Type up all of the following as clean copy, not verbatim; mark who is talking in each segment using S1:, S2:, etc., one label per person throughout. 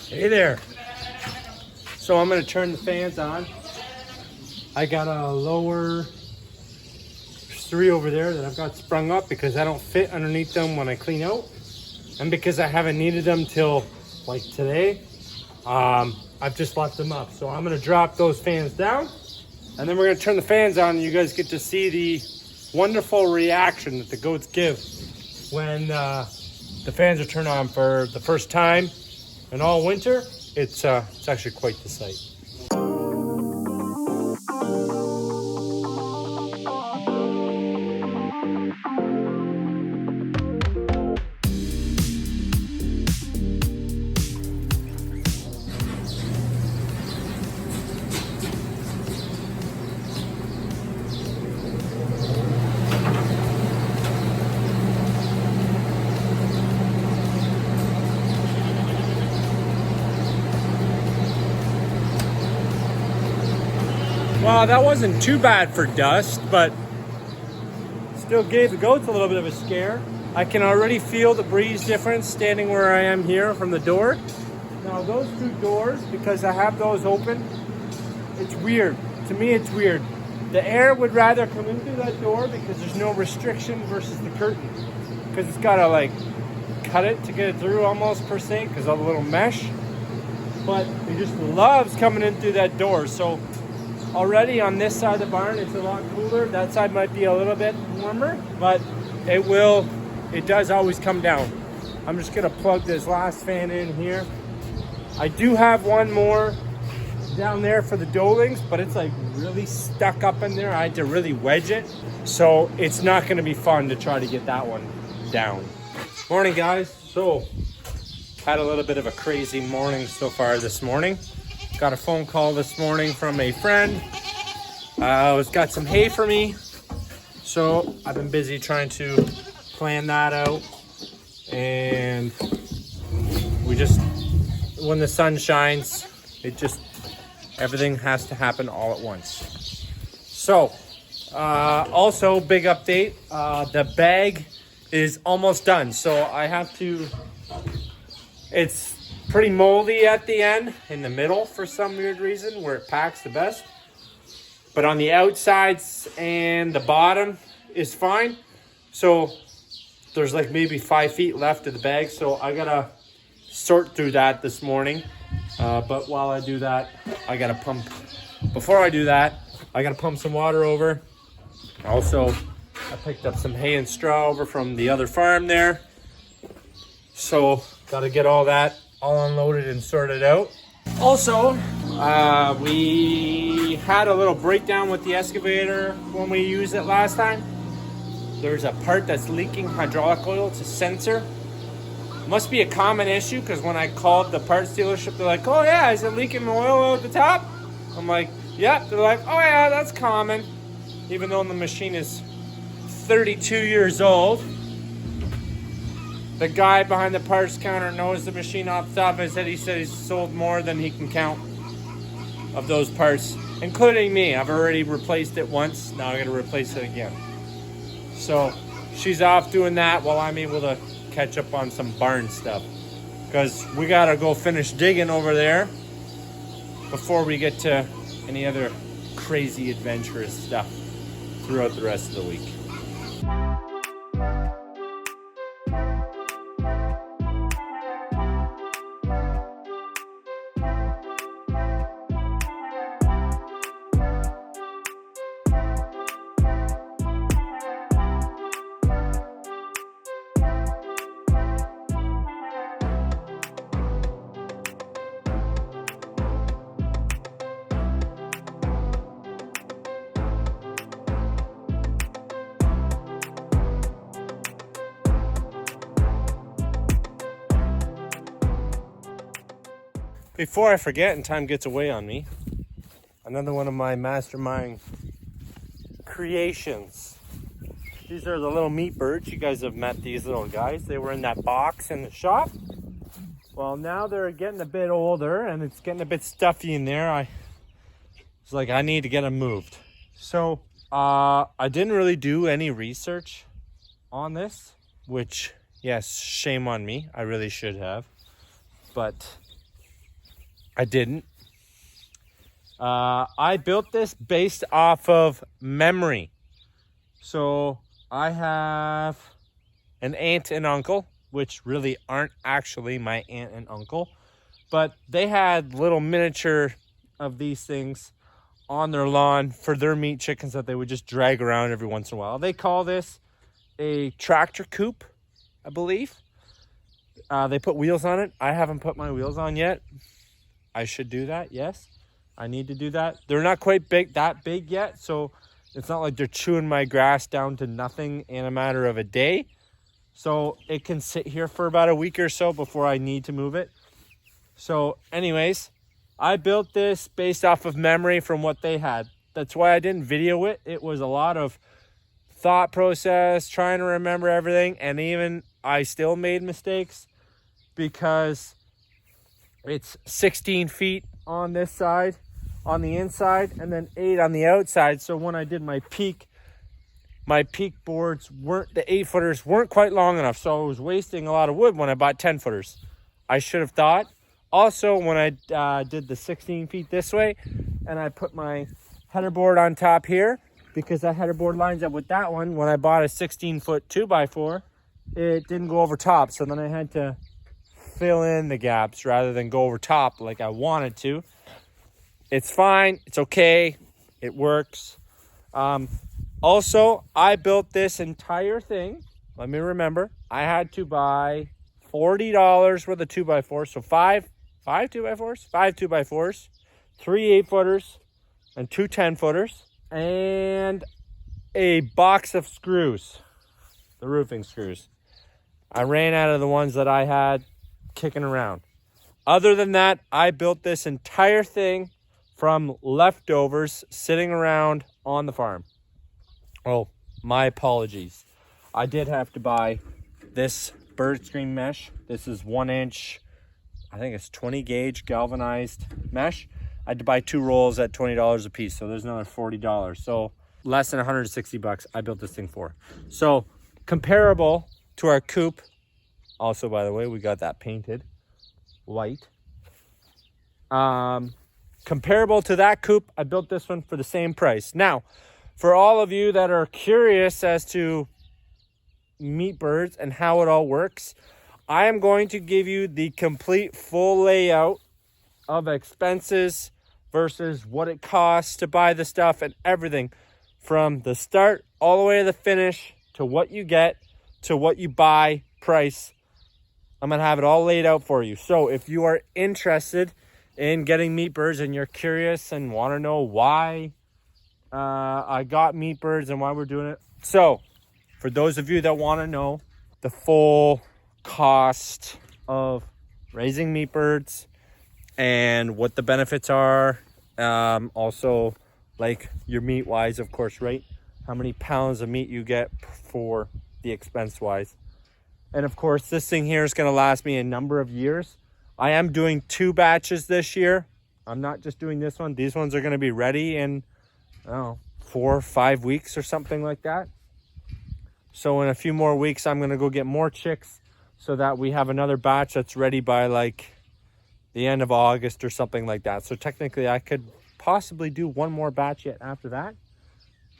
S1: Hey there. So I'm going to turn the fans on. I got a lower 3 over there that I've got sprung up because I don't fit underneath them when I clean out. And because I haven't needed them till like today, I've just left them up. So I'm going to drop those fans down and then we're going to turn the fans on and you guys get to see the wonderful reaction that the goats give when the fans are turned on for the first time in all winter. It's actually quite the sight. Well, that wasn't too bad for dust, but still gave the goats a little bit of a scare. I can already feel the breeze difference standing where I am here from the door. Now those 2 doors, because I have those open, it's weird. To me, it's weird. The air would rather come in through that door because there's no restriction versus the curtain. Because it's got to like cut it to get it through almost per se because of the little mesh. But it just loves coming in through that door. So already on this side of the barn, it's a lot cooler. That side might be a little bit warmer, but it does always come down. I'm just gonna plug this last fan in here. I do have one more down there for the Dolings, but it's like really stuck up in there. I had to really wedge it. So it's not gonna be fun to try to get that one down. Morning, guys. So, had a little bit of a crazy morning so far this morning. Got a phone call this morning from a friend. He's got some hay for me. So I've been busy trying to plan that out. And when the sun shines, everything has to happen all at once. So, also big update. The bag is almost done. So it's pretty moldy at the end, in the middle for some weird reason, where it packs the best. But on the outsides and the bottom is fine. So there's like maybe 5 feet left of the bag. So I gotta sort through that this morning. But while I do that, before I do that, I gotta pump some water over. Also, I picked up some hay and straw over from the other farm there. So gotta get all that all unloaded and sorted out. Also, we had a little breakdown with the excavator when we used it last time. There's a part that's leaking hydraulic oil. It's a sensor. Must be a common issue because when I called the parts dealership, they're like, oh yeah, is it leaking oil at the top? I'm like, yeah. They're like, oh yeah, that's common. Even though the machine is 32 years old. The guy behind the parts counter knows the machine off the top of his head. He said he's sold more than he can count of those parts, including me. I've already replaced it once. Now I'm going to replace it again. So she's off doing that while I'm able to catch up on some barn stuff. Because we got to go finish digging over there before we get to any other crazy adventurous stuff throughout the rest of the week. Before I forget and time gets away on me, another one of my mastermind creations. These are the little meat birds. You guys have met these little guys. They were in that box in the shop. Well, now they're getting a bit older and it's getting a bit stuffy in there. I need to get them moved. So I didn't really do any research on this, which, yes, shame on me. I really should have. But I didn't. I built this based off of memory. So I have an aunt and uncle, which really aren't actually my aunt and uncle, but they had little miniature of these things on their lawn for their meat chickens that they would just drag around every once in a while. They call this a tractor coop, I believe. They put wheels on it. I haven't put my wheels on yet. I should do that, yes. I need to do that. They're not quite that big yet, so it's not like they're chewing my grass down to nothing in a matter of a day. So it can sit here for about a week or so before I need to move it. So anyways, I built this based off of memory from what they had. That's why I didn't video it. It was a lot of thought process, trying to remember everything. And even I still made mistakes because it's 16 feet on this side, on the inside, and then 8 on the outside. So when I did my peak boards weren't, the 8-footers weren't quite long enough. So I was wasting a lot of wood when I bought 10-footers. I should have thought. Also, when I did the 16 feet this way, and I put my header board on top here, because that header board lines up with that one, when I bought a 16-foot 2x4, it didn't go over top. So then I had to fill in the gaps rather than go over top like I wanted to. It's fine. It's okay. It works. Also, I built this entire thing. Let me remember. I had to buy $40 worth of 2x4. So five 2x4s, 5 2x4s, 3 8-footers, and 2 10-footers, and a box of screws, the roofing screws. I ran out of the ones that I had kicking around. Other than that, I built this entire thing from leftovers sitting around on the farm. Oh, my apologies. I did have to buy this bird screen mesh. This is 1-inch, I think it's 20 gauge galvanized mesh. I had to buy 2 rolls at $20 a piece. So there's another $40. So less than 160 bucks I built this thing for. So comparable to our coop. Also, by the way, we got that painted white. Comparable to that coop, I built this one for the same price. Now, for all of you that are curious as to meat birds and how it all works, I am going to give you the complete full layout of expenses versus what it costs to buy the stuff and everything from the start all the way to the finish to what you get to what you buy price. I'm going to have it all laid out for you. So if you are interested in getting meat birds and you're curious and want to know why I got meat birds and why we're doing it. So for those of you that want to know the full cost of raising meat birds and what the benefits are, also like your meat wise, of course, right? How many pounds of meat you get for the expense wise. And of course, this thing here is going to last me a number of years. I am doing 2 batches this year. I'm not just doing this one. These ones are going to be ready in, I don't know, 4 or 5 weeks or something like that. So in a few more weeks, I'm going to go get more chicks so that we have another batch that's ready by like the end of August or something like that. So technically I could possibly do 1 more batch yet after that.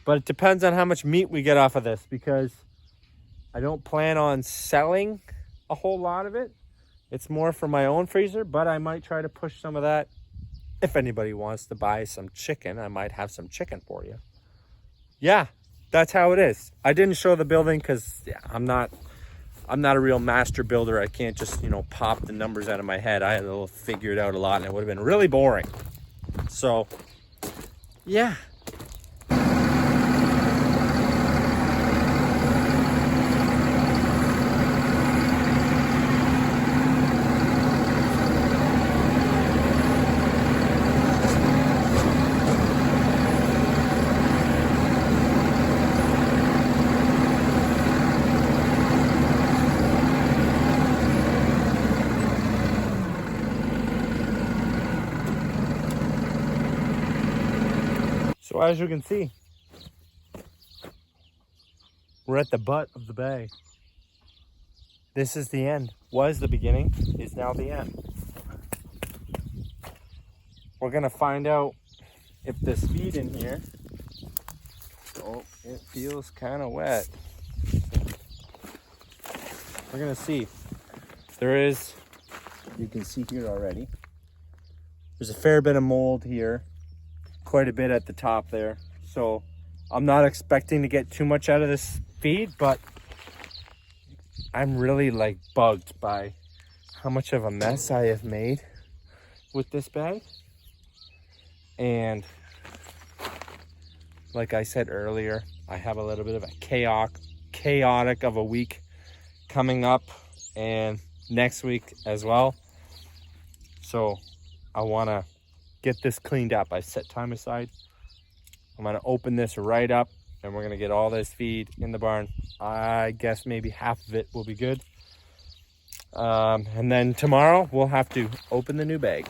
S1: But it depends on how much meat we get off of this, because I don't plan on selling a whole lot of it. It's more for my own freezer, but I might try to push some of that. If anybody wants to buy some chicken, I might have some chicken for you. Yeah, that's how it is. I didn't show the building because I'm not a real master builder. I can't just, pop the numbers out of my head. I had to figure it out a lot and it would have been really boring. So, yeah. So as you can see, we're at the butt of the bay. This is the end. Was the beginning, is now the end. we're gonna find out if this feed in here, oh, it feels kind of wet. We're gonna see. There is, you can see here already, there's a fair bit of mold here, quite a bit at the top there. So I'm not expecting to get too much out of this feed, but I'm really like bugged by how much of a mess I have made with this bag. And like I said earlier, I have a little bit of a chaotic of a week coming up, and next week as well. So I want to get this cleaned up. I set time aside. I'm going to open this right up, and we're going to get all this feed in the barn. I guess maybe half of it will be good. And then tomorrow we'll have to open the new bag.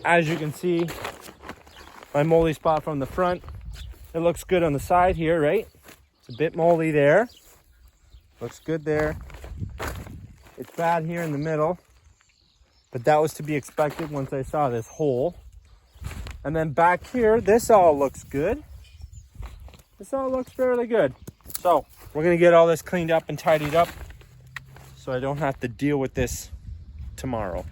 S1: As you can see, my moldy spot from the front, it looks good on the side here, right? It's a bit moldy there. Looks good there. It's bad here in the middle, but that was to be expected once I saw this hole. And then back here, this all looks good. This all looks fairly good. So we're gonna get all this cleaned up and tidied up so I don't have to deal with this tomorrow.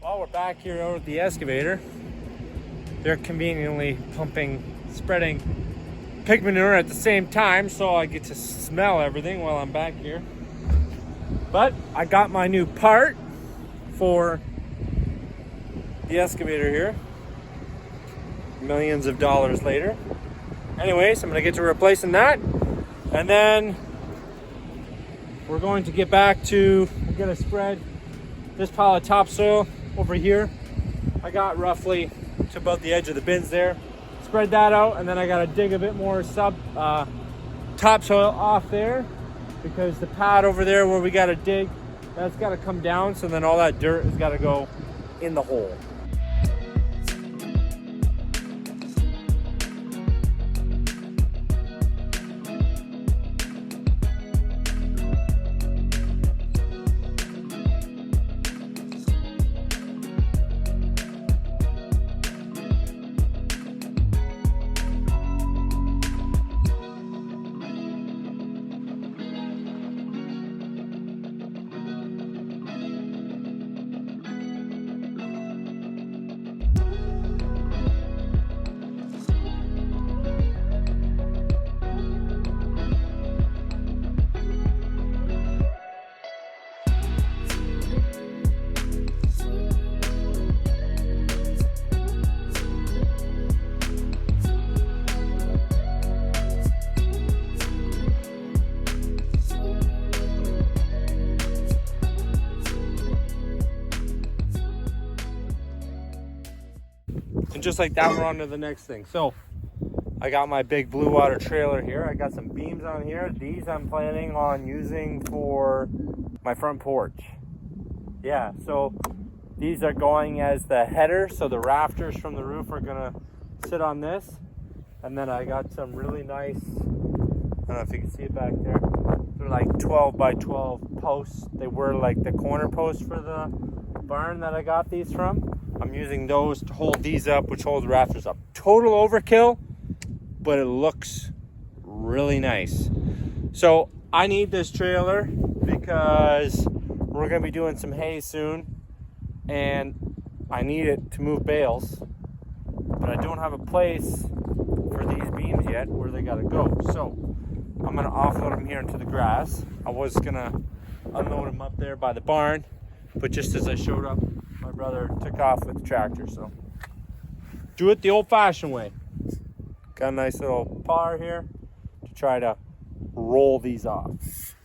S1: While we're back here over at the excavator, they're conveniently spreading pig manure at the same time, so I get to smell everything while I'm back here. But I got my new part for the excavator here, millions of dollars later. Anyways, I'm gonna get to replacing that, and then we're going to get back to, we're gonna spread this pile of topsoil over here. I got roughly to about the edge of the bins there. Spread that out, and then I gotta dig a bit more topsoil off there, because the pad over there where we gotta dig, that's gotta come down, so then all that dirt has gotta go in the hole. And just like that, we're on to the next thing. So I got my big blue water trailer here. I got some beams on here. These I'm planning on using for my front porch. Yeah, so these are going as the header. So the rafters from the roof are gonna sit on this. And then I got some really nice, I don't know if you can see it back there. They're like 12 by 12 posts. They were like the corner posts for the barn that I got these from. I'm using those to hold these up, which hold the rafters up. Total overkill, but it looks really nice. So I need this trailer because we're gonna be doing some hay soon, and I need it to move bales, but I don't have a place for these beams yet where they gotta go. So I'm gonna offload them here into the grass. I was gonna unload them up there by the barn, but just as I showed up, my brother took off with the tractor. So do it the old-fashioned way. Got a nice little par here to try to roll these off.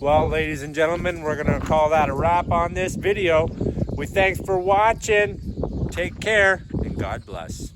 S1: Well, ladies and gentlemen, we're going to call that a wrap on this video. We thanks for watching. Take care and God bless.